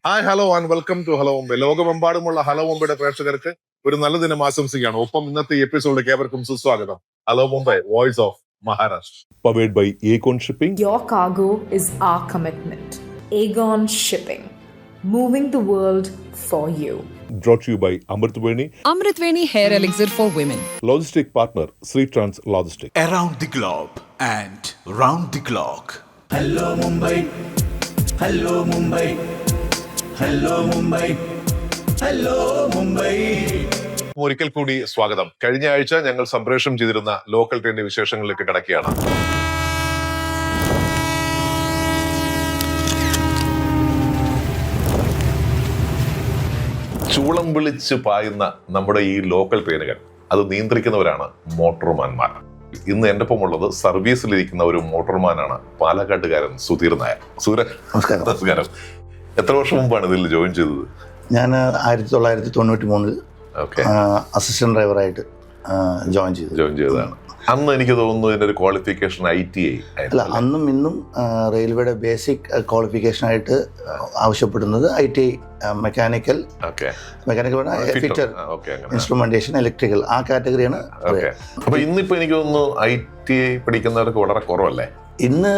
Hi hello and welcome to hello Mumbai. ലോകമെമ്പാടുമുള്ള hello മുംബൈയുടെ പ്രേക്ഷകർക്ക് ഒരു നല്ല ദിനം ആശംസിക്കുകയാണ്. ഒപ്പം ഇന്നത്തെ എപ്പിസോഡിലേക്ക് ഏവർക്കും സുസ്വാഗതം. Hello Mumbai, voice of Maharashtra, powered by Aegon Shipping. Your cargo is our commitment. Aegon Shipping, moving the world for you. Brought to you by Amritveni, Amritveni Hair Elixir for Women. Logistic Partner, Sri Trans Logistics. Around the globe and round the clock. Hello Mumbai, hello Mumbai, hello Mumbai, hello Mumbai. ഒരിക്കൽ കൂടി സ്വാഗതം. കഴിഞ്ഞ ആഴ്ച ഞങ്ങൾ സംപ്രേഷണം ചെയ്തിരുന്ന local ട്രെയിനിന്റെ വിശേഷങ്ങളിലേക്ക് കടക്കുകയാണ്. ചൂളം വിളിച്ച് പായുന്ന നമ്മുടെ ഈ ലോക്കൽ ട്രെയിനുകൾ അത് നിയന്ത്രിക്കുന്നവരാണ് മോട്ടോർമാൻമാർ. ഇന്ന് എൻ്റെ ഒപ്പം ഉള്ളത് സർവീസിലിരിക്കുന്ന ഒരു മോട്ടോർമാനാണ്, പാലക്കാട്ടുകാരൻ സുധീർ നായർ. നമസ്കാരം. എത്ര വർഷം മുമ്പാണ് ഇതിൽ ജോയിൻ ചെയ്തത്? ഞാൻ 1993 അസിസ്റ്റന്റ് ഡ്രൈവറായിട്ട് ജോയിൻ ചെയ്തതാണ്. അന്ന് എനിക്ക് തോന്നുന്നു ഇതിന്റെ ഒരു ക്വാളിഫിക്കേഷൻ ITI അല്ല, അന്നും ഇന്നും റെയിൽവേയുടെ ബേസിക് ക്വാളിഫിക്കേഷൻ ആയിട്ട് ആവശ്യപ്പെടുന്നത് ITI mechanical fitter, instrumentation, electrical, ആ കാറ്റഗറിയാണ്. അപ്പൊ ഇന്നിപ്പോ എനിക്ക് തോന്നുന്നു ITI പഠിക്കുന്നവർക്ക് വളരെ കുറവല്ലേ? ഇന്ന്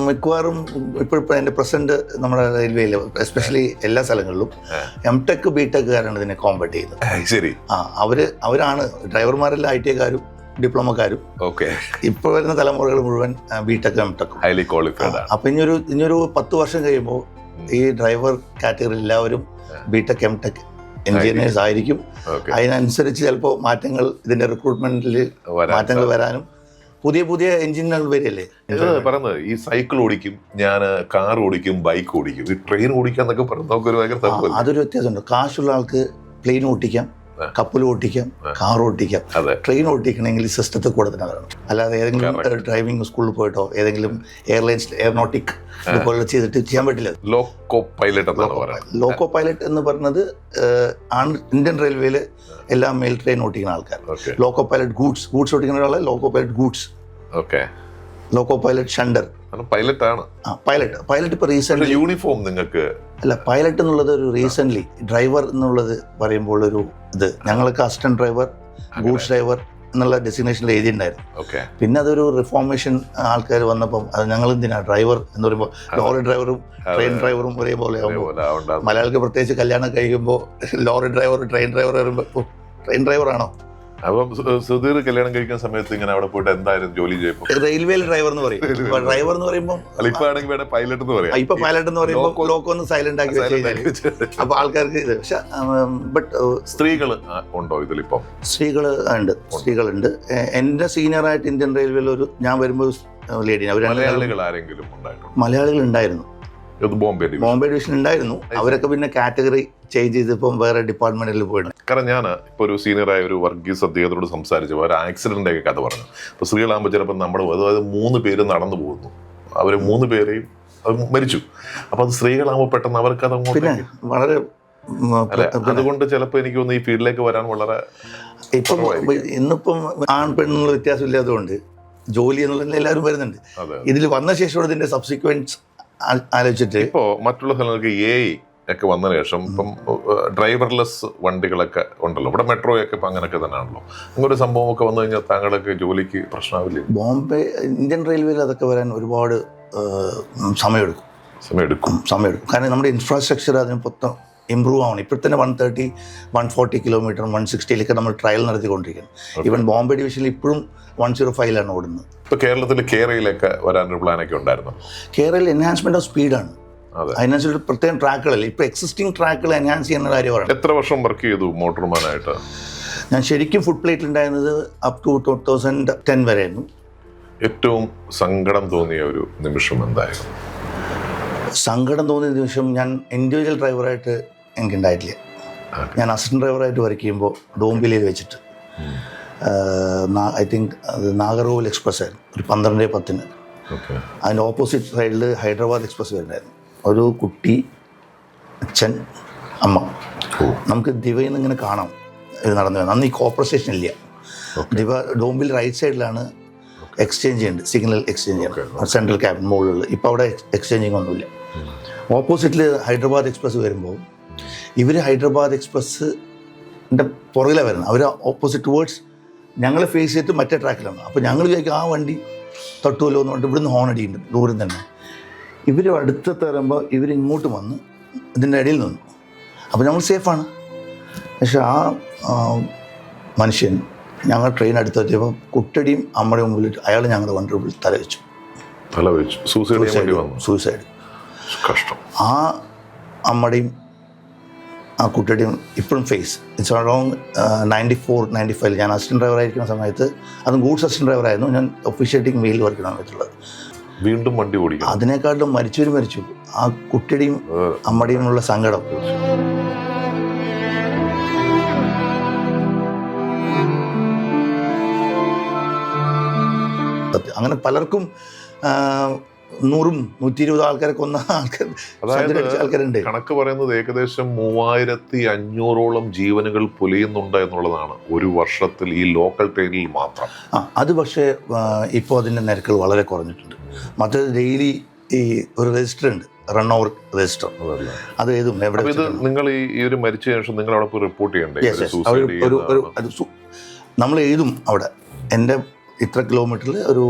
മിക്കവാറും ഇപ്പോഴിപ്പോൾ എൻ്റെ പ്രസന്റ് നമ്മുടെ റെയിൽവേയിൽ എസ്പെഷ്യലി എല്ലാ സ്ഥലങ്ങളിലും MTech BTech കാരാണ് ഇതിനെ കോമ്പറ്റ് ചെയ്യുന്നത്. ശരി. അവരാണ് ഡ്രൈവർമാരെല്ലാം ITIക്കാരും ഡിപ്ലോമക്കാരും. ഇപ്പോൾ വരുന്ന തലമുറകൾ മുഴുവൻ BTech MTech ഹൈലി ക്വാളിഫൈഡ്. അപ്പൊ ഇനിയൊരു 10 വർഷം കഴിയുമ്പോൾ ഈ ഡ്രൈവർ കാറ്റഗറി എല്ലാവരും BTech MTech എഞ്ചിനീയേഴ്സ് ആയിരിക്കും. അതിനനുസരിച്ച് ചിലപ്പോൾ മാറ്റങ്ങൾ, ഇതിന്റെ റിക്രൂട്ട്മെന്റിൽ മാറ്റങ്ങൾ വരാനും പുതിയ എഞ്ചിനുകൾ വരികയല്ലേ. പറയുന്നത് ഈ സൈക്കിൾ ഓടിക്കും, ഞാൻ കാർ ഓടിക്കും, ബൈക്ക് ഓടിക്കും, ഈ ട്രെയിൻ ഓടിക്കാന്നൊക്കെ പറയുന്നത് അതൊരു വ്യത്യാസമുണ്ട്. കാശുള്ള ആൾക്ക് പ്ലെയിൻ ഓടിക്കാം, കപ്പൽ ഓടിക്കാം, കാർ ഓടിക്കാം. ട്രെയിൻ ഓടിക്കണമെങ്കിൽ സിസ്റ്റത്തിൽ കൂടെ തന്നെ വരണം. അല്ലാതെ ഏതെങ്കിലും ഡ്രൈവിംഗ് സ്കൂളിൽ പോയിട്ടോ ഏതെങ്കിലും എയർലൈൻസ് എയറോനോട്ടിക് ഇതുപോലെ ചെയ്തിട്ട് ചെയ്യാൻ പറ്റില്ല. ലോക്കോ പൈലറ്റ് എന്ന് പറഞ്ഞത് ഇന്ത്യൻ റെയിൽവേയിൽ എല്ലാ മെയിൽ ട്രെയിൻ ഓടിക്കുന്ന ആൾക്കാർ. ലോക്കോ പൈലറ്റ് ഗൂഡ്സ് ഓടിക്കുന്ന ഒരാളെ loco pilot goods, loco pilot shunter. Pilot ഇപ്പൊ റീസെന്റ് യൂണിഫോം നിങ്ങൾക്ക് അല്ല, പൈലറ്റ് എന്നുള്ളത് ഒരു റീസെന്റ് ഡ്രൈവർ എന്നുള്ളത് പറയുമ്പോൾ ഒരു ഇത് ഞങ്ങൾക്ക് അസിസ്റ്റന്റ് ഡ്രൈവർ, ഗൂഡ്സ് ഡ്രൈവർ എന്നുള്ള ഡെസിഗ്നേഷനിൽ എഴുതിയിട്ടുണ്ടായിരുന്നു. പിന്നെ അതൊരു റിഫോർമേഷൻ ആൾക്കാർ വന്നപ്പം അത് ഞങ്ങൾ എന്തിനാ ഡ്രൈവർ എന്ന് പറയുമ്പോൾ ലോറി ഡ്രൈവറും ട്രെയിൻ ഡ്രൈവറും ഒരേപോലെ ആകുമ്പോൾ മലയാളിക്ക് പ്രത്യേകിച്ച് കല്യാണം കഴിയുമ്പോൾ ലോറി ഡ്രൈവർ ട്രെയിൻ ഡ്രൈവർ വരുമ്പോൾ ട്രെയിൻ ഡ്രൈവറാണോ? അപ്പം സുധീർ കല്യാണം കഴിക്കുന്ന സമയത്ത് ഇങ്ങനെ അവിടെ പോയിട്ട് എന്തായാലും ജോലി ചെയ്യുമ്പോൾ റെയിൽവേയിൽ ഡ്രൈവർ എന്ന് പറയും. ഡ്രൈവർ എന്ന് പറയുമ്പോൾ പൈലറ്റ് എന്ന് പറയാം. ഇപ്പൊ പൈലറ്റ് എന്ന് പറയുമ്പോൾ ലോക്കോ ഒന്ന് സൈലന്റ് ആക്കി വെച്ച് അപ്പൊ ആൾക്കാർക്ക് ഇത്. പക്ഷെ ബട്ട് സ്ത്രീകൾ ഉണ്ടോ ഇതിലിപ്പം? സ്ത്രീകളുണ്ട്. എന്റെ സീനിയറായിട്ട് ഇന്ത്യൻ റെയിൽവേയിൽ ഞാൻ വരുമ്പോൾ ലേഡി, മലയാളികൾ ഉണ്ടായിരുന്നു. ബോംബെ ഡിവിഷൻ ഉണ്ടായിരുന്നു. അവരൊക്കെ പിന്നെ കാറ്റഗറി ചേഞ്ച് ചെയ്തപ്പം വേറെ ഡിപ്പാർട്ട്മെന്റിൽ പോയിട്ട്. കാരണം ഞാൻ ഇപ്പോൾ ഒരു സീനിയറായ ഒരു വർഗീസ് അദ്ദേഹത്തോട് സംസാരിച്ചപ്പോൾ ഒരു ആക്സിഡന്റ് ഒക്കെ കഥ പറഞ്ഞു. അപ്പോൾ സ്ത്രീകളാകുമ്പോൾ ചിലപ്പോൾ നമ്മൾ അതായത് 3 പേര് നടന്നു പോകുന്നു, അവർ 3 പേരെയും മരിച്ചു. അപ്പൊ അത് സ്ത്രീകളാകുമ്പോൾ പെട്ടെന്ന് അവർക്ക് അത് പിന്നെ വളരെ അതുകൊണ്ട് ചിലപ്പോൾ എനിക്ക് തോന്നുന്നു ഈ ഫീൽഡിലേക്ക് വരാൻ വളരെ ഇപ്പം ഇന്നിപ്പം ആൺ പെണ്ണുള്ള വ്യത്യാസമില്ലാത്തതുകൊണ്ട് ജോലി എന്നുള്ളത് എല്ലാവരും വരുന്നുണ്ട്. ഇതിൽ വന്ന ശേഷം ഇതിന്റെ സബ്സിക്വൻസ് ആലോചിച്ചിട്ട് ഇപ്പോ മറ്റുള്ള സ്ഥലങ്ങൾക്ക് AI ഒക്കെ വന്ന ശേഷം ഇപ്പം ഡ്രൈവർലെസ് വണ്ടികളൊക്കെ ഉണ്ടല്ലോ. ഇവിടെ മെട്രോയൊക്കെ ഇപ്പം അങ്ങനെയൊക്കെ തന്നെയാണല്ലോ. അങ്ങനെ ഒരു സംഭവം ഒക്കെ വന്നു കഴിഞ്ഞാൽ താങ്കളൊക്കെ ജോലിക്ക് പ്രശ്നമാവില്ലേ? ബോംബെ ഇന്ത്യൻ റെയിൽവേയിൽ അതൊക്കെ വരാൻ ഒരുപാട് സമയമെടുക്കും. കാരണം നമ്മുടെ ഇൻഫ്രാസ്ട്രക്ചർ അതിന് മൊത്തം ഇമ്പ്രൂവ് ആവണം. ഇപ്പോൾ തന്നെ 130, 140 കിലോമീറ്റർ 160 നമ്മൾ ട്രയൽ നടത്തിക്കൊണ്ടിരിക്കുന്നത്. ഈവൻ ബോംബെ ഡിവിഷനിൽ ഇപ്പോഴും 105 ഓടുന്നത്. ഇപ്പോൾ കേരളത്തിൽ കേരളയിലൊക്കെ വരാനൊരു പ്ലാനൊക്കെ ഉണ്ടായിരുന്നു. കേരളയിൽ എൻഹാൻസ്മെന്റ് ഓഫ് സ്പീഡാണ്. അതിനനുസരിച്ച് പ്രത്യേകം ട്രാക്കുകളല്ല, ഇപ്പോൾ എക്സിസ്റ്റിംഗ് ട്രാക്കുകൾ എൻഹാൻസ് ചെയ്യുന്ന കാര്യമാണ്. എത്ര വർഷം വർക്ക് ചെയ്തു മോട്ടോർമാനായിട്ട്? ഞാൻ ശരിക്കും ഫുഡ് പ്ലേറ്റിൽ ഉണ്ടായിരുന്നത് അപ് ടു 2010 വരെയായിരുന്നു. ഏറ്റവും സങ്കടം തോന്നിയ ഒരു നിമിഷം എന്തായിരുന്നു? സങ്കടം തോന്നിയ നിമിഷം ഞാൻ ഇൻഡിവിജ്വൽ ഡ്രൈവറായിട്ട് എനിക്കുണ്ടായിട്ടില്ല. ഞാൻ അസിസ്റ്റന്റ് ഡ്രൈവറായിട്ട് വർക്ക് ചെയ്യുമ്പോൾ ഡോംബിലിയിൽ വെച്ചിട്ട് ഐ തിങ്ക് അത് നാഗർകോവിൽ എക്സ്പ്രസ് ആയിരുന്നു. ഒരു 12:10. അതിൻ്റെ ഓപ്പോസിറ്റ് സൈഡിൽ ഹൈദരാബാദ് എക്സ്പ്രസ് വരുന്നുണ്ടായിരുന്നു. ഒരു കുട്ടി, അച്ഛൻ, അമ്മ. നമുക്ക് ദിവയിൽ നിന്ന് ഇങ്ങനെ കാണാം ഇത് നടന്നു വരുന്നത്. അന്ന് ഈ കോപ്പർ സ്റ്റേഷൻ ഇല്ല. ദിവ ഡോംബിൽ റൈറ്റ് സൈഡിലാണ് എക്സ്ചേഞ്ച് ഉണ്ട്, സിഗ്നൽ എക്സ്ചേഞ്ച് ചെയ്യണം, സെൻട്രൽ ക്യാബിൻ മുകളിൽ. ഇപ്പോൾ അവിടെ എക്സ്ചേഞ്ചിങ് ഒന്നുമില്ല. ഓപ്പോസിറ്റിൽ ഹൈദരാബാദ് എക്സ്പ്രസ് വരുമ്പോൾ ഇവർ ഹൈദരാബാദ് എക്സ്പ്രസ്സിൻ്റെ പുറകിലാണ് വരുന്നത്. അവർ ഓപ്പോസിറ്റ് വേർഡ്സ് ഞങ്ങളെ ഫേസ് ചെയ്തിട്ട് മറ്റേ ട്രാക്കിലാണ്. അപ്പോൾ ഞങ്ങൾ വിചാരിക്കും ആ വണ്ടി തട്ടുമല്ലോ എന്ന് പറഞ്ഞിട്ട് ഇവിടുന്ന് ഹോൺ അടിയുണ്ട് ദൂരം തന്നെ. ഇവർ അടുത്ത് വരുമ്പോൾ ഇവരിങ്ങോട്ട് വന്ന് ഇതിൻ്റെ ഇടയിൽ നിന്നു. അപ്പോൾ നമ്മൾ സേഫാണ്. പക്ഷെ ആ മനുഷ്യൻ ഞങ്ങൾ ട്രെയിൻ അടുത്തെത്തിയപ്പോൾ കുട്ടടിയും അമ്മയുടെ മുമ്പിൽ അയാൾ ഞങ്ങളുടെ വണ്ടിയുടെ മുമ്പിൽ തല വെച്ചു. സൂയിസൈഡ്. കഷ്ടം. ആ അമ്മയുടെയും ആ കുട്ടിയുടെയും ഇപ്പോഴും ഫേസ് ഇറ്റ്സ് അറൗണ്ട് 94-95 ഞാൻ അസിസ്റ്റൻറ്റ് ഡ്രൈവറായിരിക്കുന്ന സമയത്ത്, അതും ഗൂഡ്സ് അസിസ്റ്റൻറ്റ് ഡ്രൈവറായിരുന്നു. ഞാൻ ഒഫീഷ്യേറ്റിംഗ് മെയിൽ വർക്കാണ് വെച്ചിട്ടുള്ളത്. വീണ്ടും വണ്ടി ഓടിക്കും. അതിനേക്കാളും മരിച്ചു. ആ കുട്ടിയുടെയും അമ്മയുടെയും ഉള്ള സങ്കടം. അങ്ങനെ പലർക്കും 100-120 ആൾക്കാരെ കൊന്ന ആൾക്കാരുണ്ട്. കണക്ക് പറയുന്നത് ഏകദേശം 3500ഓളം ജീവനുകൾ പൊലിയുന്നുണ്ട് എന്നുള്ളതാണ് ഒരു വർഷത്തിൽ ഈ ലോക്കൽ ട്രെയിനിൽ മാത്രം. അത് പക്ഷേ ഇപ്പോൾ അതിൻ്റെ നിരക്കുകൾ വളരെ കുറഞ്ഞിട്ടുണ്ട്. മറ്റേത് ഡെയിലി ഈ ഒരു രജിസ്റ്റർ ഉണ്ട്, റൺ ഓവർ രജിസ്റ്റർ. അത് ഏതും എവിടെ നിങ്ങൾ ഈ ഒരു മരിച്ച ശേഷം നിങ്ങൾ അവിടെ പോയി റിപ്പോർട്ട് ചെയ്യണ്ടേ? നമ്മൾ എഴുതും അവിടെ, എൻ്റെ ഇത്ര കിലോമീറ്ററിൽ ഒരു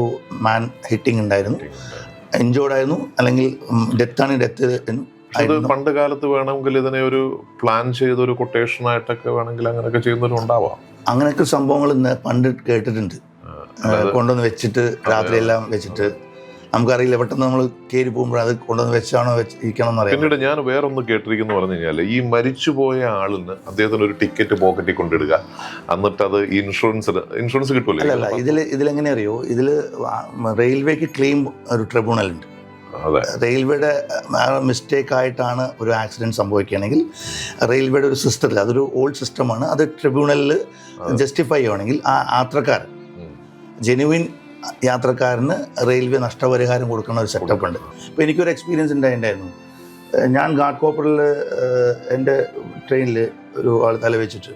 മാൻ ഹിറ്റിംഗ് ഉണ്ടായിരുന്നു, എൻജോർഡ് ആയിരുന്നു, അല്ലെങ്കിൽ ഡെത്താണെങ്കിൽ ഡെത്ത്. പണ്ട് കാലത്ത് വേണമെങ്കിൽ ഇതിനെ ഒരു പ്ലാൻ ചെയ്ത ഒരു കൊട്ടേഷൻ ആയിട്ടൊക്കെ വേണമെങ്കിൽ അങ്ങനെയൊക്കെ ചെയ്യുന്നവരുണ്ടാവാം. അങ്ങനെയൊക്കെ സംഭവങ്ങൾ പണ്ട് കേട്ടിട്ടുണ്ട്. കൊണ്ടുവന്ന് വെച്ചിട്ട് രാത്രിയെല്ലാം വെച്ചിട്ട് നമുക്കറിയില്ല, പെട്ടെന്ന് നമ്മൾ കയറി പോകുമ്പോൾ അത് കൊണ്ടുവന്ന് വെച്ചാണോ ഇരിക്കണം എന്നറിയാം. പിന്നീട് ഞാൻ വേറൊന്ന് കേട്ടിരിക്കുന്നു പറഞ്ഞു കഴിഞ്ഞാൽ, ഈ മരിച്ചുപോയ ആളിന് അദ്ദേഹത്തിന് ഒരു ടിക്കറ്റ് പോക്കറ്റിൽ കൊണ്ടിടുക, എന്നിട്ട് അത് ഇൻഷുറൻസ് കിട്ടുമല്ലോ. അല്ല, ഇതിലെങ്ങനെ അറിയോ, ഇതിൽ റെയിൽവേക്ക് ക്ലെയിം ഒരു ട്രിബ്യൂണൽ ഉണ്ട്. റെയിൽവേയുടെ മിസ്റ്റേക്ക് ആയിട്ടാണ് ഒരു ആക്സിഡൻറ്റ് സംഭവിക്കുകയാണെങ്കിൽ റെയിൽവേയുടെ ഒരു സിസ്റ്റത്തിൽ, അതൊരു ഓൾഡ് സിസ്റ്റമാണ്, അത് ട്രിബ്യൂണലിൽ ജസ്റ്റിഫൈ ചെയ്യുകയാണെങ്കിൽ ആ യാത്രക്കാരൻ ജെനുവിൻ യാത്രക്കാരന് റെയിൽവേ നഷ്ടപരിഹാരം കൊടുക്കുന്ന ഒരു സെറ്റപ്പ് ഉണ്ട്. ഇപ്പോൾ എനിക്കൊരു എക്സ്പീരിയൻസ് ഉണ്ടായിരുന്നു. ഞാൻ ഗാർഡ് കോപ്പറിൽ എൻ്റെ ട്രെയിനിൽ ഒരു ആൾ തലവെച്ചിട്ട്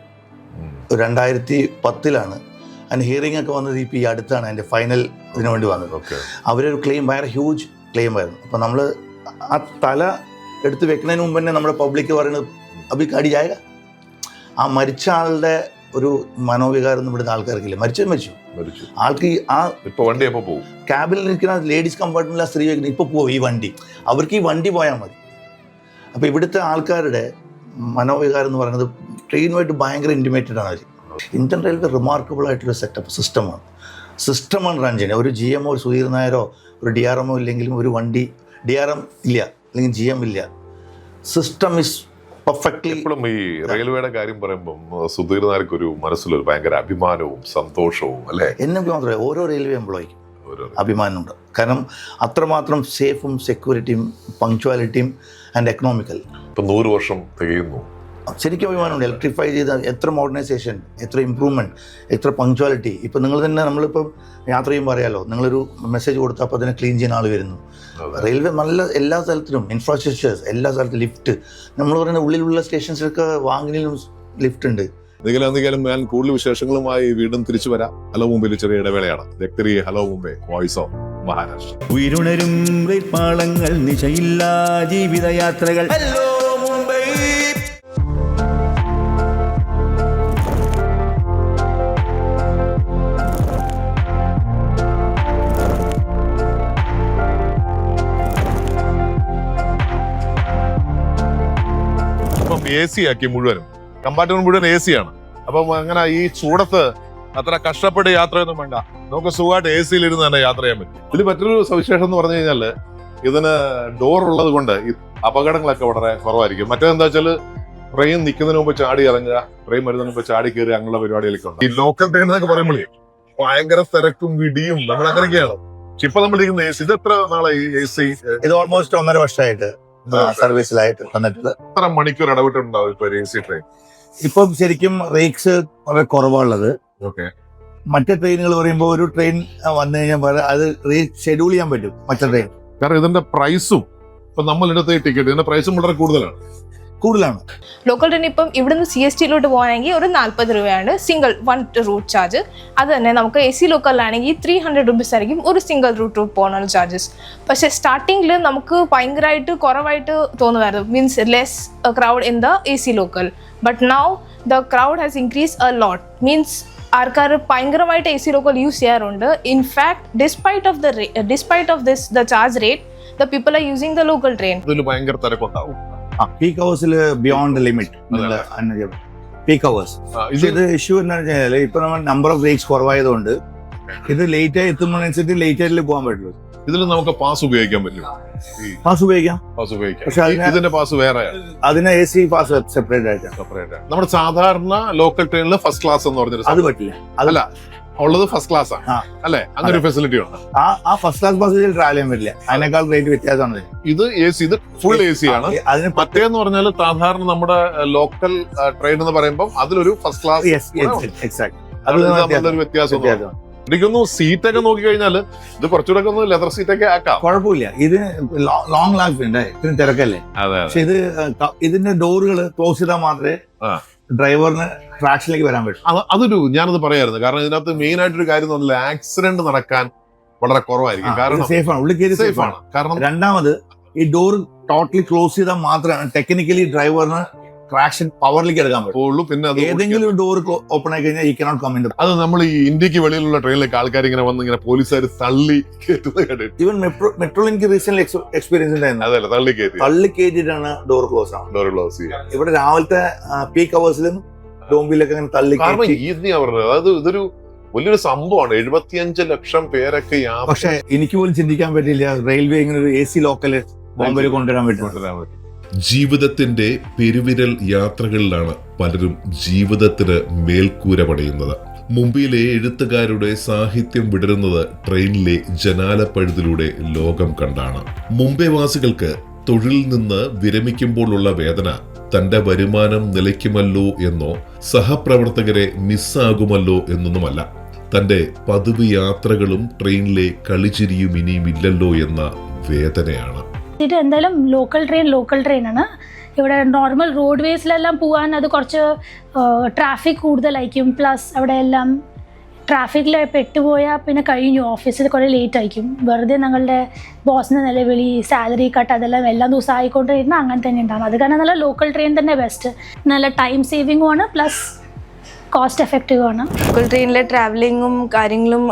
2010 അതിന് ഹിയറിംഗ് ഒക്കെ വന്നത് ഇപ്പോൾ ഈ അടുത്താണ് എൻ്റെ ഫൈനൽ ഇതിനു വേണ്ടി വന്നത്. അവരൊരു ക്ലെയിം ഭയങ്കര ഹ്യൂജ് ക്ലെയിം ആയിരുന്നു. അപ്പോൾ നമ്മൾ ആ തല എടുത്ത് വെക്കുന്നതിന് മുമ്പ് തന്നെ നമ്മുടെ പബ്ലിക് പറയുന്നത് അഭി കടി ജായക. ആ മരിച്ച ആളുടെ ഒരു മനോവികാരം ഇവിടുത്തെ ആൾക്കാർക്കില്ല. മരിച്ചു ആൾക്ക് ആ ഇപ്പോൾ വണ്ടി എപ്പോൾ പോകും, ക്യാബിൽ നിൽക്കുന്ന ലേഡീസ് കമ്പാർട്ട്മെൻറ്റിൽ ആ സ്ത്രീ വയ്ക്കുന്നത് ഇപ്പോൾ പോകും ഈ വണ്ടി, അവർക്ക് ഈ വണ്ടി പോയാൽ മതി. അപ്പോൾ ഇവിടുത്തെ ആൾക്കാരുടെ മനോവികാരം എന്ന് പറയുന്നത് ട്രെയിനുമായിട്ട് ഭയങ്കര ഇൻറ്റിമേറ്റഡ് ആണ് അവർ. ഇന്ത്യൻ റെയിൽവേ റിമാർക്കബിൾ ആയിട്ടൊരു സെറ്റപ്പ് സിസ്റ്റമാണ് റൺ ചെയ്യുന്നത്. ഒരു GM ഒരു സുധീർ നായരോ ഒരു DRM ഇല്ലെങ്കിലും ഒരു വണ്ടി DRM ഇല്ല, അല്ലെങ്കിൽ GM ഇല്ല. System is perfectly. ഇപ്പോഴും ഈ റെയിൽവേയുടെ കാര്യം പറയുമ്പം സുധീർ നായർക്ക് ഒരു മനസ്സിലൊരു ഭയങ്കര അഭിമാനവും സന്തോഷവും അല്ലേ? എന്നെ മാത്രമേ ഓരോ റെയിൽവേ എംപ്ലോയിക്കും അഭിമാനമുണ്ട്. കാരണം അത്രമാത്രം സേഫും സെക്യൂരിറ്റിയും പങ്ക്ച്വാലിറ്റിയും ആൻഡ് എക്കണോമിക്കൽ. ഇപ്പം 100 വർഷം തികയുന്നു. ശരിക്കും അഭിമാനമുണ്ട്. ഇലക്ട്രിഫൈ ചെയ്ത എത്ര മോഡേണൈസേഷൻ, എത്ര ഇമ്പ്രൂവ്മെൻറ്റ്, എത്ര പങ്ക്ച്വാലിറ്റി. ഇപ്പം നിങ്ങൾ തന്നെ, നമ്മളിപ്പം യാത്ര ചെയ്യുമ്പോൾ അറിയാലോ, നിങ്ങളൊരു മെസ്സേജ് കൊടുത്താൽ അപ്പോൾ അതിനെ ക്ലീൻ ചെയ്യുന്ന ആൾ വരുന്നു. റെയിൽവേ നല്ല എല്ലാ സ്ഥലത്തിലും ഇൻഫ്രാസ്ട്രക്ചേഴ്സ്, എല്ലാ സ്ഥലത്തും ലിഫ്റ്റ്. നമ്മൾ പറയുന്ന ഉള്ളിലുള്ള സ്റ്റേഷൻസിലൊക്കെ വാങ്ങിലും ലിഫ്റ്റ് ഉണ്ട്. എന്തെങ്കിലും ഞാൻ കൂടുതൽ വിശേഷങ്ങളുമായി വീണ്ടും തിരിച്ചു വരാം. ഹലോ മുംബൈയിൽ ചെറിയ ഇടവേളയാണ്. വ്യക്തി hello Mumbai, voice of Maharashtra. ഉയരുണരും റെയിൽപ്പാളങ്ങൾ, നിശയില്ലാ ജീവിതയാത്രകൾ. ഹലോ മുംബൈ. AC ആക്കി മുഴുവനും, കമ്പാർട്ട്മെന്റ് മുഴുവൻ AC ആണ്. അപ്പം അങ്ങനെ ഈ ചൂടത്ത് അത്ര കഷ്ടപ്പെട്ട് യാത്രയൊന്നും വേണ്ട, നമുക്ക് സുഖമായിട്ട് AC ഇരുന്ന് തന്നെ യാത്ര ചെയ്യാൻ പറ്റും. ഇതിൽ മറ്റൊരു സവിശേഷം എന്ന് പറഞ്ഞു കഴിഞ്ഞാൽ ഇതിന് ഡോർ ഉള്ളത് കൊണ്ട് ഈ അപകടങ്ങളൊക്കെ വളരെ കുറവായിരിക്കും. മറ്റേതെന്താ വെച്ചാൽ ട്രെയിൻ നിൽക്കുന്നതിന് മുമ്പ് ചാടി ഇറങ്ങുക, ട്രെയിൻ വരുന്നതിന് മുമ്പ് ചാടി കയറി അങ്ങനെയുള്ള പരിപാടികളൊക്കെ ഉണ്ട്. ഈ ലോക്കൽ ട്രെയിൻ എന്നൊക്കെ പറയുമ്പോഴേ ഭയങ്കര തിരക്കും വിടിയും നമ്മൾ അങ്ങനെയൊക്കെയാണ്. പക്ഷെ ഇപ്പൊ നമ്മളിരിക്കുന്ന AC, ഇത് എത്ര നാളെ AC? ഇത് ഓൾമോസ്റ്റ് 1.5 വർഷമായിട്ട് സർവീസിലായിട്ട് വന്നിട്ടുള്ളത്. എത്ര മണിക്കൂർ ഇടവിട്ടുണ്ടാവും ഇപ്പൊ AC ട്രെയിൻ? ഇപ്പം ശരിക്കും റേക്സ് വളരെ കുറവാണുള്ളത്. ഓക്കെ. മറ്റേ ട്രെയിനുകൾ പറയുമ്പോൾ ഒരു ട്രെയിൻ വന്നു കഴിഞ്ഞാൽ അത് ഷെഡ്യൂൾ ചെയ്യാൻ പറ്റും മറ്റേ ട്രെയിൻ. കാരണം ഇതിന്റെ പ്രൈസും ഇപ്പൊ നമ്മളെടുത്ത ഈ ടിക്കറ്റ് ഇതിന്റെ പ്രൈസും വളരെ കൂടുതലാണ്. കൂടുതലാണ്. ലോക്കൽ ട്രെയിൻ ഇപ്പം ഇവിടുന്ന് CST പോകാനെങ്കിൽ ഒരു 40 രൂപയാണ് സിംഗിൾ 1 റൂട്ട് ചാർജ്. അത് തന്നെ നമുക്ക് AC ലോക്കലിലാണെങ്കിൽ 300 rupees ആയിരിക്കും ഒരു സിംഗിൾ റൂട്ട് പോകാനുള്ള ചാർജസ്. പക്ഷേ സ്റ്റാർട്ടിങ്ങിൽ നമുക്ക് ഭയങ്കരമായിട്ട് കുറവായിട്ട് തോന്നുമായിരുന്നു, means less crowd in the AC local. But now the crowd has increase a lot, means ആൾക്കാർ ഭയങ്കരമായിട്ട് AC ലോക്കൽ യൂസ് ചെയ്യാറുണ്ട്. In fact despite of this the charge rate the people are using the local train. ഇതിൽ ഭയങ്കര തിരക്കുണ്ടാവും. Peak ഹവേഴ്സിൽ beyond limit peak hours. ഇത് issue എന്താണെന്ന് വെച്ചാൽ ഇപ്പൊ നമ്മൾ നമ്പർ ഓഫ് ബ്രേക്സ് കുറവായതുകൊണ്ട് ഇത് ലേറ്റ് ആയി എത്തുമ്പോഴനുസരിച്ച് ലേറ്റ് ആയിട്ട് പോകാൻ പറ്റുള്ളൂ. ഇതിൽ നമുക്ക് പാസ് ഉപയോഗിക്കാൻ പറ്റും. പാസ് ഉപയോഗിക്കാം. പക്ഷെ ഇതിന്റെ പാസ് വേറെ, അതിന് AC പാസ് സെപ്പറേറ്റ് ആയിട്ടാണ്. നമ്മുടെ സാധാരണ ലോക്കൽ ട്രെയിനിൽ ഫസ്റ്റ് ക്ലാസ് എന്ന് പറഞ്ഞൊരു അത് പറ്റില്ല. അതല്ല ഉള്ളത് ഫസ്റ്റ് ക്ലാസ് ആണ് അല്ലെ, അങ്ങനെ ഒരു ഫെസിലിറ്റി ഉണ്ട്. ആ ഫസ്റ്റ് ക്ലാസ് ബസ്സിൽ ട്രാവൽ ചെയ്യാൻ പറ്റില്ല, അതിനേക്കാൾ റേറ്റ് വ്യത്യാസമാണ്. ഇത് AC, ഇത് ഫുൾ AC ആണ്. അതിന് മറ്റേന്ന് പറഞ്ഞാൽ സാധാരണ നമ്മുടെ ലോക്കൽ ട്രെയിൻ എന്ന് പറയുമ്പോൾ അതിലൊരു ഫസ്റ്റ് ക്ലാസ് വ്യത്യാസം. എനിക്കൊന്നു സീറ്റൊക്കെ നോക്കിക്കഴിഞ്ഞാൽ ഇത് കുറച്ചുകൂടെ ഒന്ന് ലെതർ സീറ്റൊക്കെ ആക്കാം, കുഴപ്പമില്ല. ഇത് ലോങ് ലൈഫ് ഉണ്ട്, ഇതിന് തിരക്കല്ലേ. പക്ഷെ ഇത് ഇതിന്റെ ഡോറുകൾ ക്ലോസ് ചെയ്താൽ മാത്രമേ ഡ്രൈവറിന് ട്രാക്ഷനിലേക്ക് വരാൻ പറ്റും. ഞാനത് പറയായിരുന്നു. കാരണം ഇതിനകത്ത് മെയിൻ ആയിട്ടൊരു കാര്യം തോന്നില്ല, ആക്സിഡന്റ് നടക്കാൻ വളരെ കുറവായിരിക്കും. കാരണം സേഫാണ്, ഉള്ളിൽ കയറി സേഫാണ്. കാരണം രണ്ടാമത് ഈ ഡോർ ടോട്ടലി ക്ലോസ് ചെയ്താൽ മാത്രമാണ് ടെക്നിക്കലി ഡ്രൈവറിന് ട്രാക്ഷൻ പവറിലേക്ക് എടുക്കാൻ പറ്റുള്ളൂ. പിന്നെ ഏതെങ്കിലും ഡോർ ഓപ്പൺ ആയി കഴിഞ്ഞാൽ ഈ കനോട്ട് കം ഇൻ. അത് നമ്മൾ ഈ ഇന്ത്യക്ക് വെളിയിലുള്ള ട്രെയിനിലേക്ക് ആൾക്കാർ ഇങ്ങനെ വന്ന് ഇങ്ങനെ പോലീസുകാർ തള്ളി കയറ്റുന്നത് കണ്ടിട്ട്. ഈവൻ മെട്രോ എനിക്ക് റീസെന്റ് എക്സ്പീരിയൻസ് ഉണ്ടായിരുന്നു. അതല്ല, തള്ളി കയറ്റിയിട്ടാണ് ഡോർ ക്ലോസ് ആണ്. ഡോർ ക്ലോസ് ചെയ്യാം. ഇവിടെ രാവിലത്തെ പീക്ക് അവേഴ്സിലും ഡോംബിയിലൊക്കെ അങ്ങനെ തള്ളി. അതായത് ഇതൊരു വലിയൊരു സംഭവമാണ്. 75 ലക്ഷം പേരൊക്കെ. പക്ഷെ എനിക്ക് പോലും ചിന്തിക്കാൻ പറ്റില്ല റെയിൽവേ ഇങ്ങനെ ഒരു AC ലോക്കല് ബോംബെയിൽ കൊണ്ടുവരാൻ പറ്റും. ജീവിതത്തിന്റെ പെരുവിരൽ യാത്രകളിലാണ് പലരും ജീവിതത്തിന് മേൽക്കൂര പണിയുന്നത്. മുംബൈയിലെ എഴുത്തുകാരുടെ സാഹിത്യം വിടരുന്നത് ട്രെയിനിലെ ജനാലപ്പഴുതിലൂടെ ലോകം കണ്ടാണ്. മുംബൈ വാസികൾക്ക് തൊഴിലിൽ നിന്ന് വിരമിക്കുമ്പോഴുള്ള വേദന തന്റെ വരുമാനം നിലയ്ക്കുമല്ലോ എന്നോ സഹപ്രവർത്തകരെ മിസ്സാകുമല്ലോ എന്നൊന്നുമല്ല. തന്റെ പതിവ് യാത്രകളും ട്രെയിനിലെ കളിച്ചിരിയും ഇനിയും ഇല്ലല്ലോ എന്ന വേദനയാണ്. എന്തായാലും ലോക്കൽ ട്രെയിൻ ആണ്. ഇവിടെ നോർമൽ റോഡ് വേസിലെല്ലാം പോകാൻ അത് കുറച്ച് ട്രാഫിക് കൂടുതലായിരിക്കും. പ്ലസ് അവിടെ എല്ലാം ട്രാഫിക്കിൽ പെട്ടുപോയാൽ പിന്നെ കഴിഞ്ഞു, ഓഫീസിൽ കുറേ ലേറ്റ് ആയിരിക്കും. വെറുതെ ഞങ്ങളുടെ ബോസിന് നിലവിളി, സാലറി കട്ട് അതെല്ലാം എല്ലാ ദിവസവും ആയിക്കൊണ്ടിരുന്ന അങ്ങനെ തന്നെ ഉണ്ടാകും. അത് കാരണം നല്ല ലോക്കൽ ട്രെയിൻ തന്നെ ബെസ്റ്റ്. നല്ല ടൈം സേവിങ്ങും ആണ്, പ്ലസ് കോസ്റ്റ് എഫക്റ്റീവ് ആണ്. ലോക്കൽ ട്രെയിനിലെ ട്രാവലിങ്ങും കാര്യങ്ങളും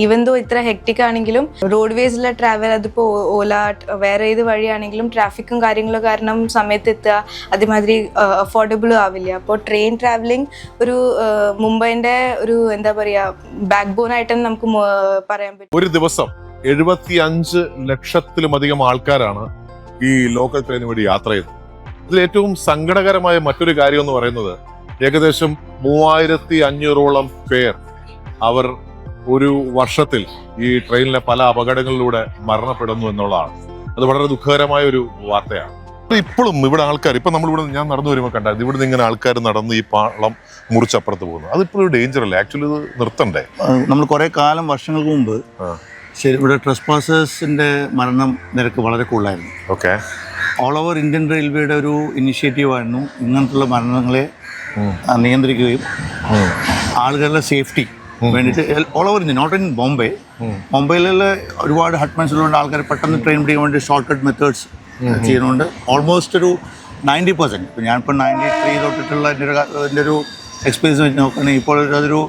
ഈവൻ ദോ ഇത്ര ഹെക്റ്റിക് ആണെങ്കിലും റോഡ് വേസിലെ ട്രാവൽ, അതിപ്പോൾ ഓല വേറെ ഏത് വഴിയാണെങ്കിലും ട്രാഫിക്കും കാര്യങ്ങളും കാരണം സമയത്ത് എത്തുക അതേമാതിരി അഫോർഡബിളും ആവില്ല. അപ്പോൾ ട്രെയിൻ ട്രാവലിംഗ് ഒരു മുംബൈൻ്റെ ഒരു എന്താ പറയുക ബാക്ക് ബോൺ ആയിട്ട് തന്നെ നമുക്ക് പറയാൻ പറ്റും. ഒരു ദിവസം 75 ലക്ഷത്തിലുമധികം ആൾക്കാരാണ് ഈ ലോക്കൽ ട്രെയിൻ വഴി യാത്ര ചെയ്യുന്നത്. ഇതിൽ ഏറ്റവും സങ്കടകരമായ മറ്റൊരു കാര്യം എന്ന് പറയുന്നത് ഏകദേശം 3500ഓളം പേർ അവർ ഒരു വർഷത്തിൽ ഈ ട്രെയിനിലെ പല അപകടങ്ങളിലൂടെ മരണപ്പെടുന്നു എന്നുള്ളതാണ്. അത് വളരെ ദുഃഖകരമായ ഒരു വാർത്തയാണ്. ഇപ്പോഴും ഇവിടെ ആൾക്കാർ, ഇപ്പൊ നമ്മളിവിടെ ഞാൻ നടന്നു വരുമ്പോൾ കണ്ടായിരുന്നു ഇവിടുന്ന് ഇങ്ങനെ ആൾക്കാർ നടന്ന് ഈ പാളം മുറിച്ചപ്പുറത്ത് പോകുന്നു. അതിപ്പോഴും ഒരു ഡേഞ്ചർ അല്ലേ? ആക്ച്വലി ഇത് നിർത്തണ്ടേ? നമ്മൾ കുറെ കാലം വർഷങ്ങൾക്ക് മുമ്പ് ശരി ഇവിടെ ട്രസ്പാസേഴ്സിന്റെ മരണം നിരക്ക് വളരെ കൂടുതലായിരുന്നു. ഓക്കെ, ഓൾ ഓവർ ഇന്ത്യൻ റെയിൽവേയുടെ ഒരു ഇനിഷ്യേറ്റീവ് ആയിരുന്നു ഇങ്ങനത്തുള്ള മരണങ്ങളെ നിയന്ത്രിക്കുകയും ആളുകളുടെ സേഫ്റ്റി വേണ്ടിയിട്ട് all over India, not in Bombay. ബോംബെയിലുള്ള ഒരുപാട് ഹട്ട്മെൻസിലുണ്ട് ആൾക്കാർ പെട്ടെന്ന് ട്രെയിൻ പിടിക്കാൻ വേണ്ടി ഷോർട്ട് കട്ട് മെത്തേഡ്സ് ചെയ്യുന്നുണ്ട്. ഓൾമോസ്റ്റ് ഒരു 90%. ഇപ്പം ഞാനിപ്പോൾ 93 തൊട്ടിട്ടുള്ള എൻ്റെ ഒരു എക്സ്പീരിയൻസ് വെച്ച് നോക്കുകയാണെങ്കിൽ ഇപ്പോൾ അതൊരു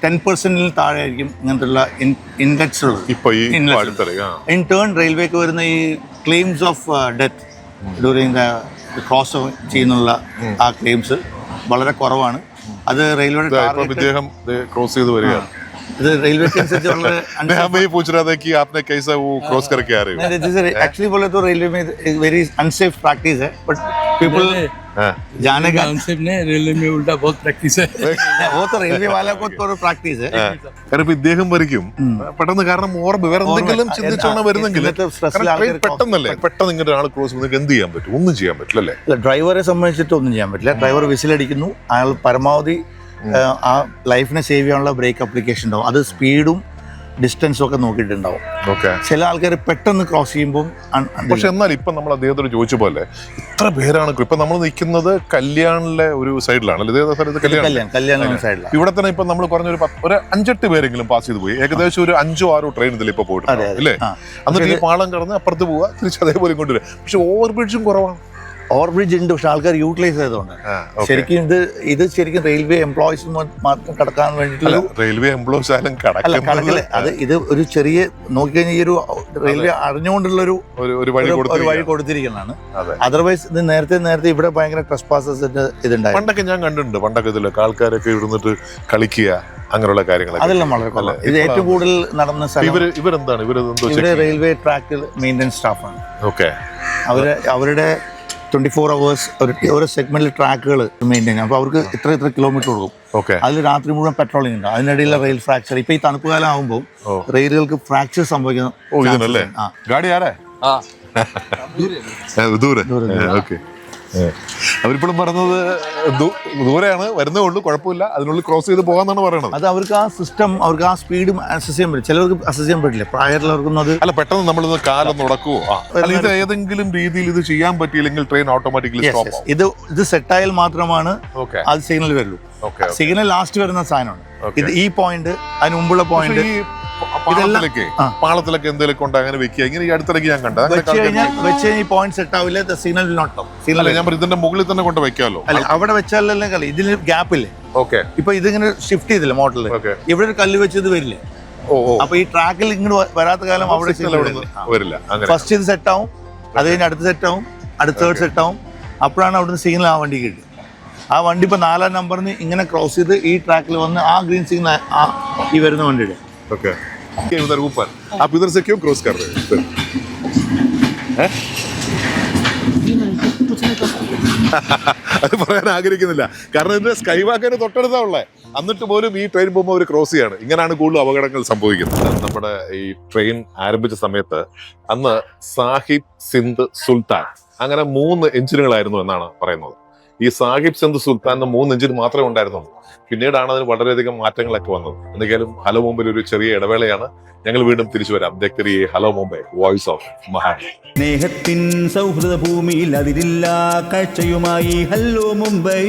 10%-ൽ താഴെ ആയിരിക്കും ഇങ്ങനത്തുള്ള ഇൻഡെക്സ് ഉള്ളത്. ഇൻ ടേൺ റെയിൽവേക്ക് വരുന്ന ഈ claims of death during the cross ചെയ്യുന്നുള്ള ആ ക്ലെയിംസ് വളരെ കുറവാണ്. അത് റെയിൽവേയുടെ ക്രോസ് ചെയ്ത് വരിക. ഇത് റെയിൽവേക്ക് അനുസരിച്ച് വളരെ एक्चुअली बोले तो रेलवे में वेरी अनसेफ प्रैक्टिस है, बट पीपल जाने का अनसेफ नहीं, रेलवे में उल्टा बहुत प्रैक्टिस है. वो तो रेलवे वाला को तो प्रैक्टिस है. കാരണം ഇദ്ദേഹം വരിക്കും പെട്ടെന്ന്, കാരണം ഓർമ്മ വേറെ എന്തെങ്കിലും ചിന്തിച്ചാണ് വരുന്നെങ്കിൽ പെട്ടെന്നല്ലേ പെട്ടെന്ന് ഇങ്ങനെ ഒരാൾ ക്രോസ് ചെയ്യുന്നത് എന്ത് ചെയ്യാൻ പറ്റും? ഒന്നും ചെയ്യാൻ പറ്റില്ല അല്ലേ? ഡ്രൈവറെ സംബന്ധിച്ചിട്ട് ഒന്നും ചെയ്യാൻ പറ്റില്ല. ഡ്രൈവർ വിസിലടിക്കുന്നു, അയാൾ പരമാവധി ആ ലൈഫിനെ സേവ് ചെയ്യാനുള്ള ബ്രേക്ക് അപ്ലിക്കേഷൻ ഉണ്ടാവും. അത് സ്പീഡും ഡിസ്റ്റൻസും ഒക്കെ നോക്കിയിട്ടുണ്ടാവും. ഓക്കെ. ചില ആൾക്കാർ പെട്ടെന്ന് ക്രോസ് ചെയ്യുമ്പോൾ പക്ഷെ എന്നാൽ ഇപ്പൊ നമ്മൾ അദ്ദേഹത്തോട് ചോദിച്ച പോലെ ഇത്ര പേരാണ് ഇപ്പൊ നമ്മൾ നിൽക്കുന്നത് കല്യാണിലെ ഒരു സൈഡിലാണ്. കല്യാണം സൈഡിലാണ്. ഇവിടെ തന്നെ ഇപ്പൊ നമ്മൾ കുറഞ്ഞൊരു ഒരു 5-8 പേരെങ്കിലും പാസ് ചെയ്ത് പോയി. ഏകദേശം ഒരു 5-6 ട്രെയിൻ ഇതിൽ ഇപ്പൊ പോയിട്ടുണ്ട് അല്ലേ? എന്നിട്ട് ഈ പാളം കടന്ന് അപ്പുറത്ത് പോവുക, തിരിച്ച് അതേപോലെ കൊണ്ടുവരിക. പക്ഷെ ഓവർ ബ്രിഡ്ജും കുറവാണ്. ഓവർ ബ്രിഡ്ജ് ഉണ്ട്, പക്ഷെ ആൾക്കാർ യൂട്ടിലൈസ് ചെയ്തതുകൊണ്ട് ശരിക്കും ഇത് ശരിക്കും റെയിൽവേ എംപ്ലോയീസ് മാത്രം കടക്കാൻ വേണ്ടിയിട്ടുള്ള റെയിൽവേ എംപ്ലോയീസ് ആയാലും കടക്കില്ല. അത് ഇത് ഒരു ചെറിയ നോക്കിക്കഴിഞ്ഞാൽ ഈ ഒരു റെയിൽവേ അറിഞ്ഞുകൊണ്ടുള്ള ഒരു വഴി കൊടുത്തിരിക്കുന്നതാണ്. അതർവൈസ് ഇത് നേരത്തെ ഇവിടെ ഭയങ്കര ട്രസ്പാസേഴ്സിന്റെ ഇതുണ്ടായി. പണ്ടൊക്കെ ഞാൻ കണ്ടിട്ടുണ്ട്. പണ്ടൊക്കെ ഇതിലൊക്കെ ആൾക്കാരൊക്കെ ഇരുന്നിട്ട് കളിക്കുക, അങ്ങനെയുള്ള കാര്യങ്ങൾ. അതെല്ലാം വളരെ കുറവാണ്. ഇത് ഏറ്റവും കൂടുതൽ നടന്ന സ്ഥലം. ഇവര് റെയിൽവേ ട്രാക്കിൽ മെയിൻ്റെനൻസ് സ്റ്റാഫാണ്. ഓക്കെ. അവരുടെ 24 hours ഓരോ സെഗ്മെന്റിൽ ട്രാക്കുകൾ മെയിൻറ്റെയിൻ ചെയ്യും. അപ്പോൾ അവർക്ക് ഇത്ര കിലോമീറ്റർ കൊടുക്കും. ഓക്കെ. അതിൽ രാത്രി മുഴുവൻ പെട്രോളിംഗ് ഉണ്ട്. അതിനിടയിലെ റെയിൽ ഫ്രാക്ചർ. ഇപ്പൊ ഈ തണുപ്പ് കാലം ആകുമ്പോൾ റെയിലുകൾക്ക് ഫ്രാക്ചർ സംഭവിക്കുന്നു. ഗാഡി ആരാ? ദൂരെ. ഓക്കെ. അവരിപ്പോഴും പറഞ്ഞത് ദൂരെയാണ്, വരുന്നേ ഉള്ളൂ, കുഴപ്പമില്ല, അതിനുള്ളിൽ ക്രോസ് ചെയ്ത് പോകാന്നാണ് പറയുന്നത്. അത് അവർക്ക് ആ സിസ്റ്റം, അവർക്ക് ആ സ്പീഡും അസസ് ചെയ്യാൻ പറ്റും. ചിലർക്ക് അസസ് ചെയ്യാൻ പറ്റില്ല. പ്രായമുള്ളവർക്കൊന്നും അത് അല്ല, പെട്ടെന്ന് നമ്മളിത് കാലം നടക്കുവോ? ഇത് ഏതെങ്കിലും രീതിയിൽ ഇത് ചെയ്യാൻ പറ്റിയില്ലെങ്കിൽ ട്രെയിൻ ഓട്ടോമാറ്റിക്കലി സ്റ്റോപ്പ് ആവും. ഇത് സെറ്റായാൽ മാത്രമാണ് അത് സിഗ്നൽ വരുള്ളൂ. സിഗ്നൽ ലാസ്റ്റ് വരുന്ന സാധനമാണ്. ഇത് ഈ പോയിന്റ്, അതിന് മുമ്പുള്ള പോയിന്റ്. പാളത്തിലൊക്കെ എന്തെങ്കിലും കൊണ്ട് അങ്ങനെ വെക്കുക. ഇങ്ങനെ ഈ അടുത്തിടയ്ക്ക് ഞാൻ കണ്ടത് വെച്ച് ഈ പോയിന്റ് സെറ്റ് ആവില്ല. സിഗ്നൽ നോട്ട് ഞാൻ ഇതിന്റെ മുകളിൽ തന്നെ കൊണ്ട് വെക്കാമല്ലോ. അല്ല, അവിടെ വെച്ചാലല്ലേ കളി. ഇതിന് ഗ്യാപ്പില്ലേ? ഓക്കെ. ഇപ്പൊ ഇതിങ്ങനെ ഷിഫ്റ്റ് ചെയ്തില്ല മോഡല്. ഇവിടെ ഒരു കല്ല് വെച്ചത് വരില്ലേ? അപ്പൊ ഈ ട്രാക്കിൽ ഇങ്ങോട്ട് വരാത്ത കാലം അവിടെ വരില്ല. ഫസ്റ്റ് ഇത് സെറ്റ് ആവും, അത് കഴിഞ്ഞ് അടുത്ത സെറ്റ് ആവും, അടുത്ത തേർഡ് സെറ്റ് ആവും. അപ്പോഴാണ് അവിടുന്ന് സിഗ്നൽ ആ വണ്ടി കിട്ടുക. ആ വണ്ടി ഇപ്പൊ 4ാം നമ്പറിന് ഇങ്ങനെ ക്രോസ് ചെയ്ത് ഈ ട്രാക്കിൽ വന്ന് ആ ग्रीन सिग्नल ഈ വരുന്ന വണ്ടിയുടെ. ओके. उधर ऊपर आप इधर से क्यों क्रॉस कर रहे हैं? അത് പറയാൻ ആഗ്രഹിക്കുന്നില്ല. കാരണം ഇതിന്റെ സ്കൈ വാക്കിന് തൊട്ടടുത്താ ഉള്ളേ. എന്നിട്ട് പോലും ഈ ട്രെയിൻ പോകുമ്പോൾ അവർ ക്രോസ് ചെയ്യാണ്. ഇങ്ങനെയാണ് കൂടുതൽ അപകടങ്ങൾ സംഭവിക്കുന്നത്. നമ്മുടെ ഈ ട്രെയിൻ ആരംഭിച്ച സമയത്ത് അന്ന് സാഹിബ്, സിന്ധ്, സുൽത്താൻ അങ്ങനെ 3 എഞ്ചിനുകളായിരുന്നു എന്നാണ് പറയുന്നത്. ഈ സാഹിബ്, സിന്ധ്, സുൽത്താൻ എന്ന 3 എഞ്ചിൻ മാത്രമേ ഉണ്ടായിരുന്നുള്ളൂ. പിന്നീടാണ് അതിന് വളരെയധികം മാറ്റങ്ങളൊക്കെ വന്നത്. എന്തെങ്കിലും ഹലോ മുംബൈയിൽ ഒരു ചെറിയ ഇടവേളയാണ്. ഞങ്ങൾ വീണ്ടും തിരിച്ചു വരാം. ദക്തരി hello Mumbai, voice of Maharashtra. സ്നേഹത്തിൻ സൗഹൃദ ഭൂമിയിൽ അതിരില്ല കാഴ്ചയുമായി ഹലോ മുംബൈ.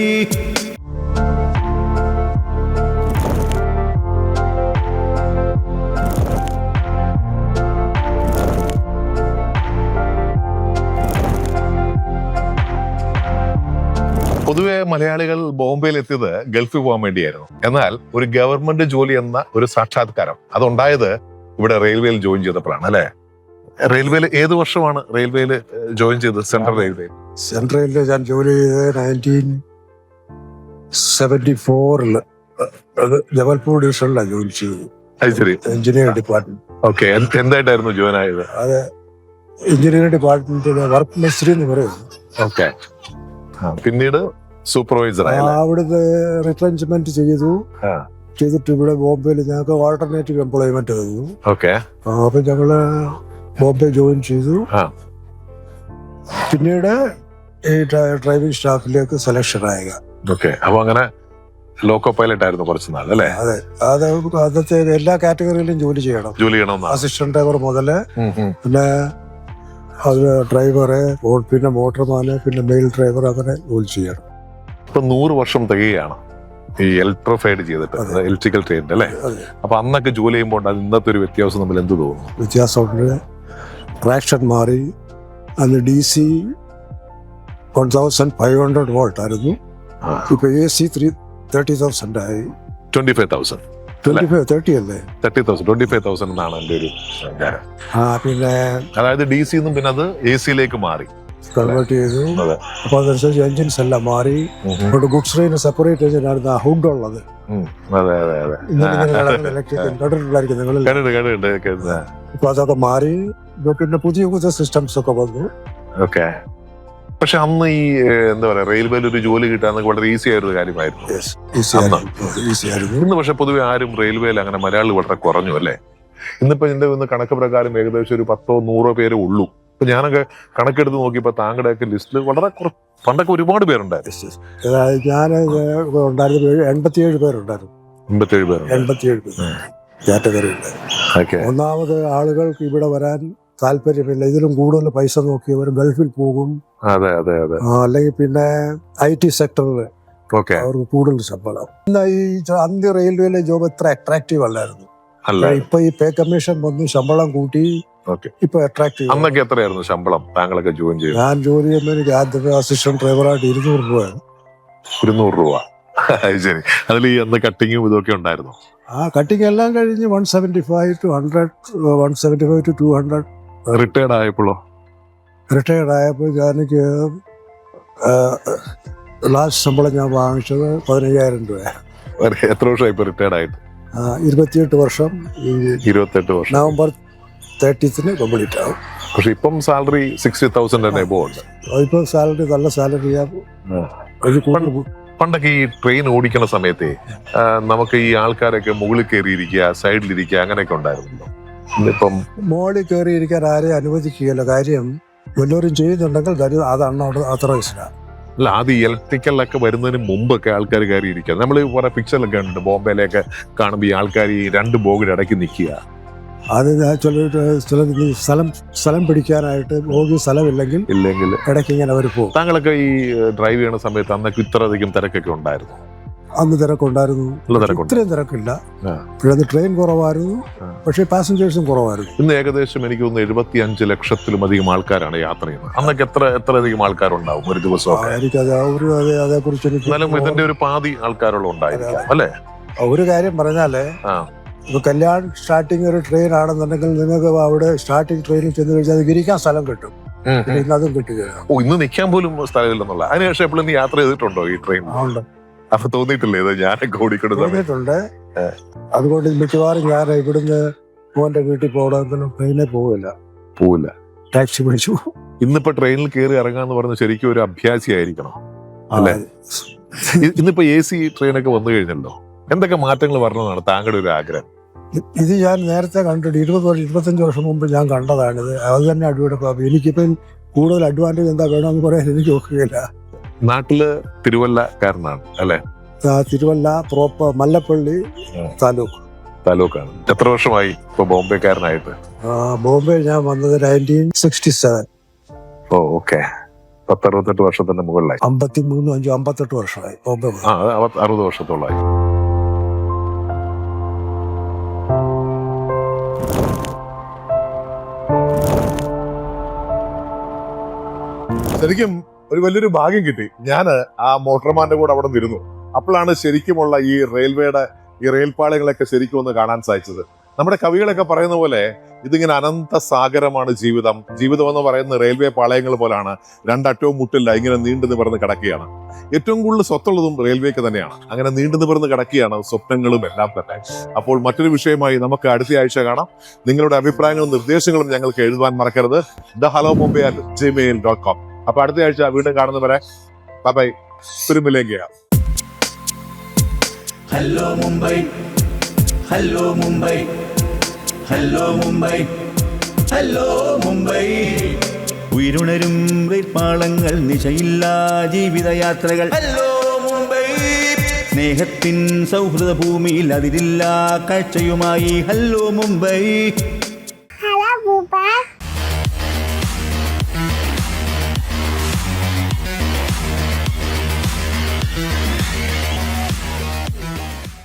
പൊതുവെ മലയാളികൾ ബോംബെയിൽ എത്തിയത് ഗൾഫിൽ പോകാൻ വേണ്ടിയായിരുന്നു. എന്നാൽ ഒരു ഗവൺമെന്റ് ജോലി എന്ന ഒരു സാക്ഷാത്കാരം അതുണ്ടായത് ഇവിടെ റെയിൽവേയിൽ ജോയിൻ ചെയ്തപ്പോഴാണ് അല്ലെ? റെയിൽവേയിൽ ഏത് വർഷമാണ് റെയിൽവേയിൽ ജോയിൻ ചെയ്തത്? സെൻട്രൽ റെയിൽവേയിൽ. സെൻട്രലിൽ ഞാൻ ജോലി ചെയ്തത് 1974 അത് ജബൽപൂർ ഡിവിഷനിലാണ് ജോലി ചെയ്തത്. അത് ശരി. Engineering department. ഓക്കെ. എന്തായിട്ടായിരുന്നു ജോയിൻ ആയത്? അത് എഞ്ചിനീയറിംഗ് ഡിപ്പാർട്ട്മെന്റിന്റെ വർക്ക് മിനിസ്ട്രി എന്ന് പറയുന്നു. ഓക്കെ. പിന്നീട് സൂപ്പർവൈസർ അവിടുത്തെ റിട്രെഞ്ച്മെന്റ് ചെയ്തിട്ട് ഇവിടെ ബോംബെയിൽ ഞങ്ങൾക്ക് ഓൾട്ടർനേറ്റീവ് എംപ്ലോയ്മെന്റ് തന്നു. ഓക്കെ. അപ്പൊ ഞങ്ങള് ബോംബെ ജോയിൻ ചെയ്തു. പിന്നീട് ഈ ഡ്രൈവിംഗ് സ്റ്റാഫിലേക്ക് സെലക്ഷൻ ആയ. ഓക്കെ. അപ്പൊ അങ്ങനെ ലോക്കോ പൈലറ്റ് ആയിരുന്നു കുറച്ച് നാൾ അല്ലേ? അതെ. അന്നത്തെ എല്ലാ കാറ്റഗറിയിലും ജോലി ചെയ്യണം. അസിസ്റ്റന്റ് ഡ്രൈവർ മുതല് പിന്നെ അത് ഡ്രൈവറെ, പിന്നെ മോട്ടർമാന്, പിന്നെ മെയിൽ ഡ്രൈവർ, അങ്ങനെ ജോലി ചെയ്യണം. ഇപ്പൊ 100 വർഷം തികയാണ് ഈ ഇലക്ട്രിഫൈഡ് ചെയ്തിട്ട്, ഇലക്ട്രിക്കൽ ട്രെയിൻ അല്ലേ? അപ്പൊ അന്നൊക്കെ ജോലി ചെയ്യുമ്പോൾ അത് ഇന്നത്തെ ഒരു വ്യത്യാസം നമ്മൾ എന്ത് തോന്നുന്നു? വ്യത്യാസമുണ്ട്. ട്രാക്ഷൻ മാറി. അന്ന് DC 1500 വോൾട്ട് ആയിരുന്നു. ഇപ്പൊ AC 30,000 ആയി. 25,000 30 അല്ലേ? 30,000 25,000 എന്നാണ് എൻ്റെ ഒരു വിചാരം. പിന്നെ അതായത് DC ന്നും പിന്നെ അത് AC-ലേക്ക് മാറി, കൺവേർട്ട് ചെയ്തു. അപ്പൊ അതനുസരിച്ച് എഞ്ചിൻസ് എല്ലാം മാറി. ഗുഡ്സ് ട്രെയിൻ സെപ്പറേറ്റ് എഞ്ചിൻ ആയിരുന്നു ഹുഡ് ഉള്ളത്. ഇപ്പൊ അതൊക്കെ മാറി. പിന്നെ പുതിയ സിസ്റ്റംസ് ഒക്കെ വന്നു. ഓക്കെ. പക്ഷെ അന്ന് ഈ എന്താ പറയാ റെയിൽവേയിൽ ഒരു ജോലി കിട്ടാന്ന് വളരെ ഈസി ആയൊരു കാര്യമായിരുന്നു. ഇന്ന് പക്ഷെ പൊതുവെ ആരും റെയിൽവേയിൽ അങ്ങനെ മലയാളികൾ വളരെ കുറഞ്ഞു അല്ലേ? ഇന്നിപ്പോ എന്റെ കണക്ക് പ്രകാരം ഏകദേശം ഒരു 10-100 പേരേ ഉള്ളൂ. ഇപ്പൊ ഞാനൊക്കെ കണക്കെടുത്ത് നോക്കിയപ്പോ താങ്കളുടെയൊക്കെ ലിസ്റ്റിൽ വളരെ പണ്ടൊക്കെ ഒരുപാട് പേരുണ്ടായിരുന്നു. ഞാൻ ഉണ്ടായിരുന്നത് 87 പേരുണ്ടായിരുന്നു. 87 പേര് കാറ്റഗറി ഉണ്ട്. ഓക്കെ. ഒന്നാമത് ആളുകൾക്ക് ഇവിടെ വരാൻ താല്പര്യമില്ല. ഇതിലും കൂടുതൽ പൈസ നോക്കിയവർ ഗൾഫിൽ പോകും. അതെ അതെ അതെ. അല്ലെങ്കിൽ പിന്നെ IT സെക്ടറിൽ ഓക്കെ. അവർക്ക് കൂടുതൽ ശമ്പളം. ഇന്ന് ഈ അന്ത്യ റെയിൽവേയിലെ ജോബ് ഇത്ര അട്രാക്റ്റീവ് അല്ലായിരുന്നു. അല്ല. ഇപ്പൊ ഈ പേ കമ്മീഷൻ വന്ന് ശമ്പളം കൂട്ടി ഓക്കെ. ഇപ്പൊ അട്രാക്റ്റീവ്. അന്നൊക്കെ എത്രയായിരുന്നു ശമ്പളം താങ്കളൊക്കെ ജോയിൻ ചെയ്തു? ഞാൻ ജോലി ചെയ്യുമ്പോൾ എനിക്ക് ആദ്യമേ അസിസ്റ്റന്റ് ഡ്രൈവറായിട്ട് 200 രൂപയാണ്. 200 രൂപ. ശരി. അതിൽ ഈ അന്ന് കട്ടിങ്ങും ഇതൊക്കെ ഉണ്ടായിരുന്നു? ആ കട്ടിങ് എല്ലാം കഴിഞ്ഞ് 175 to 100, 175 to 200. റിട്ടയർഡ് ആയപ്പോഴോ? റിട്ടയർഡ് ആയപ്പോൾ എനിക്ക് ലാസ്റ്റ് ശമ്പളം ഞാൻ വാങ്ങിച്ചത് 15,000 രൂപയാണ്. എത്ര വർഷമായി ഇപ്പൊ റിട്ടയർഡ് ആയിട്ട്? 28 വർഷം. 28 വർഷം. നവംബർ 30th കംപ്ലീറ്റ് ആവും. പക്ഷെ ഇപ്പം സാലറി 60,000 എബോ ഉണ്ട്. ഇപ്പം സാലറി നല്ല സാലറിയാണ്. പണ്ടൊക്കെ ഈ ട്രെയിൻ ഓടിക്കുന്ന സമയത്തെ നമുക്ക് ഈ ആൾക്കാരൊക്കെ മുകളിൽ കയറിയിരിക്കുക, സൈഡിലിരിക്കുക അങ്ങനെയൊക്കെ ഉണ്ടായിരുന്നല്ലോ. ഇന്നിപ്പം മോളിൽ കയറിയിരിക്കാൻ ആരെയും അനുവദിക്കുകയില്ല. കാര്യം വല്ലവരും ചെയ്യുന്നുണ്ടെങ്കിൽ അതാണ് അവിടെ അത്രൈസ്ഡാണ്. അല്ല, അത് ഇലക്ട്രിക്കലൊക്കെ വരുന്നതിന് മുമ്പൊക്കെ ആൾക്കാർ കയറിയിരിക്കുക. നമ്മൾ കുറെ പിക്ചറിലൊക്കെ ഉണ്ട്, ബോംബെയിലൊക്കെ കാണുമ്പോൾ ഈ ആൾക്കാർ ഈ 2 ബോഗിയുടെ ഇടയ്ക്ക് നിൽക്കുക. അത് ചില സ്ഥലം പിടിക്കാനായിട്ട് ബോഗി സ്ഥലമില്ലെങ്കിൽ ഇടയ്ക്ക് ഇങ്ങനെ അവർ പോകും. താങ്കളൊക്കെ ഈ ഡ്രൈവ് ചെയ്യുന്ന സമയത്ത് അന്നൊക്കെ ഇത്ര അധികം തിരക്കൊക്കെ ഉണ്ടായിരുന്നു? അന്ന് തിരക്കുണ്ടായിരുന്നു. ഇത്രയും തിരക്കില്ല. പിന്നെ ട്രെയിൻ കുറവായിരുന്നു, പക്ഷേ പാസഞ്ചേഴ്സും കുറവായിരുന്നു. ഇന്ന് ഏകദേശം എനിക്ക് തോന്നുന്നു 75 ലക്ഷത്തിലും അധികം ആൾക്കാരാണ് യാത്ര ചെയ്യുന്നത്. അന്നൊക്കെ എത്ര അധികം ആൾക്കാരുണ്ടാവും ഒരു ദിവസം? എനിക്കത് അതേക്കുറിച്ച് എന്നാലും ഇതിന്റെ ഒരു പാതി ആൾക്കാരോളം ഉണ്ടായിരിക്കാം അല്ലേ? ഒരു കാര്യം പറഞ്ഞാലേ, ഇപ്പൊ കല്യാൺ സ്റ്റാർട്ടിങ് ഒരു ട്രെയിൻ ആണെന്നുണ്ടെങ്കിൽ നിങ്ങൾക്ക് അവിടെ സ്റ്റാർട്ടിങ് ട്രെയിനിൽ ചെന്ന് കഴിഞ്ഞാൽ അത് ഇരിക്കാൻ സ്ഥലം കിട്ടും. ഇന്ന് അതും കിട്ടുകയാണ്. ഇന്ന് നിൽക്കാൻ പോലും സ്ഥലമില്ലെന്നുള്ള. അതിനുശേഷം എപ്പോഴും നീ യാത്ര ചെയ്തിട്ടുണ്ടോ ഈ ട്രെയിൻ? അപ്പൊ തോന്നിയിട്ടില്ലേ ഇത് ഞാനൊക്കെ ഓടിക്കൊണ്ടിട്ടുണ്ട്? അതുകൊണ്ട് മിക്കവാറും ഞാൻ ഇവിടുന്ന് മോന്റെ വീട്ടിൽ പോകണമെങ്കിലും ട്രെയിനിൽ പോവില്ല, ടാക്സി പിടിച്ചു. ഇന്നിപ്പോ ട്രെയിനിൽ കയറി ഇറങ്ങാന്ന് പറഞ്ഞ ശരിക്കും ഒരു അഭ്യാസിയായിരിക്കണം അല്ലേ? ഇന്നിപ്പോ AC ട്രെയിനൊക്കെ വന്നു കഴിഞ്ഞല്ലോ. എന്തൊക്കെ മാറ്റങ്ങൾ വരണമെന്നാണ് താങ്കളുടെ ഒരു ആഗ്രഹം? ഇത് ഞാൻ നേരത്തെ കണ്ടിട്ട് 25 വർഷം മുമ്പ് ഞാൻ കണ്ടതാണിത്. അത് തന്നെ അടിപൊളി. എനിക്കിപ്പം കൂടുതൽ അഡ്വാൻറ്റേജ് എന്താ വേണമെന്ന് പറയാൻ എനിക്ക് നോക്കുകയില്ല. നാട്ടില് തിരുവല്ലക്കാരനാണ് അല്ലെ? തിരുവല്ല പ്രോപ്പർ മല്ലപ്പള്ളി താലൂക്കാണ്. എത്ര വർഷമായി ഇപ്പൊ ബോംബെക്കാരനായിട്ട്? ബോംബെ ഞാൻ വന്നത് 1967. ഓക്കെ. 60-68 വർഷത്തിന്റെ മുകളിലായി. 58 വർഷമായി ബോംബെ. 60 വർഷത്തോളമായി. ശരിക്കും ഒരു വലിയൊരു ഭാഗ്യം കിട്ടി. ഞാൻ ആ മോട്ടർമാന്റെ കൂടെ അവിടെ നിന്നിരുന്നു. അപ്പോഴാണ് ശരിക്കുമുള്ള ഈ റെയിൽവേയുടെ ഈ റെയിൽപാളയങ്ങളൊക്കെ ശരിക്കും ഒന്ന് കാണാൻ സാധിച്ചത്. നമ്മുടെ കവികളൊക്കെ പറയുന്ന പോലെ ഇതിങ്ങനെ അനന്ത സാഗരമാണ് ജീവിതം. ജീവിതം എന്ന് പറയുന്ന റെയിൽവേ പാളയങ്ങൾ പോലാണ്, രണ്ടറ്റവും മുട്ടില്ല, ഇങ്ങനെ നീണ്ടു നിവർന്ന് കിടക്കുകയാണ്. ഏറ്റവും കൂടുതൽ സ്വത്തുള്ളതും റെയിൽവേക്ക് തന്നെയാണ്. അങ്ങനെ നീണ്ടു നിവർന്ന് കിടക്കുകയാണ് സ്വപ്നങ്ങളും എല്ലാം തന്നെ. അപ്പോൾ മറ്റൊരു വിഷയമായി നമുക്ക് അടുത്ത ആഴ്ച കാണാം. നിങ്ങളുടെ അഭിപ്രായങ്ങളും നിർദ്ദേശങ്ങളും ഞങ്ങൾക്ക് എഴുതുവാൻ മറക്കരുത്. thehelloMumbai@gmail.com. അപ്പൊ അടുത്ത ആഴ്ച വീണ്ടും കാണുന്നവരെ ബൈ. തിരുമലേക്ക്. Hello Mumbai, hello Mumbai, hello Mumbai, hello Mumbai. ഉയരുണരും റെയിൽപാളങ്ങൾ, നിശയില്ലാ ജീവിതയാത്രകൾ. ഹലോ മുംബൈ. സ്നേഹത്തിൻ സൗഹൃദ ഭൂമിയിൽ അതിരില്ലാ കാഴ്ചയുമായി. ഹലോ മുംബൈ. ഹലോ മുംബൈ.